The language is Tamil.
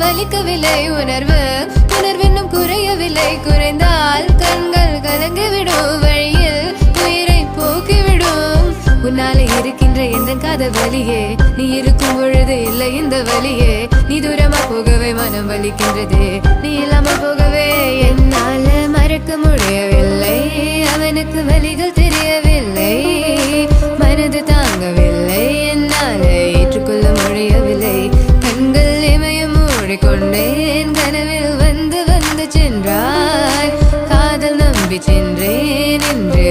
வலிக்கவில்லை உணர்வு உணர்வென்னும் குறையவில்லை குறைந்தால் கண்கள் கலங்கிவிடும் வழியில் உயிரை போக்கிவிடும் உன்னாலே இருக்கின்ற எந்த காதல் வலியே நீ இருக்கும் பொழுது இல்லை இந்த வலியே நீ தூரமா போகவே மனம் வலிக்கின்றதே நீ இல்லாமல் போகவே என்னால மறக்க முடியவில்லை அவனுக்கு வலிகள் தெரியவில்லை மனது தாங்கவில்லை என்னால ஏற்றுக்கொள்ள முடியவில்லை கண்கள் இமயம் மூடிக்கொண்டேன் கனவில் வந்து வந்து சென்றாய் காதல் நம்பி சென்றேன் என்று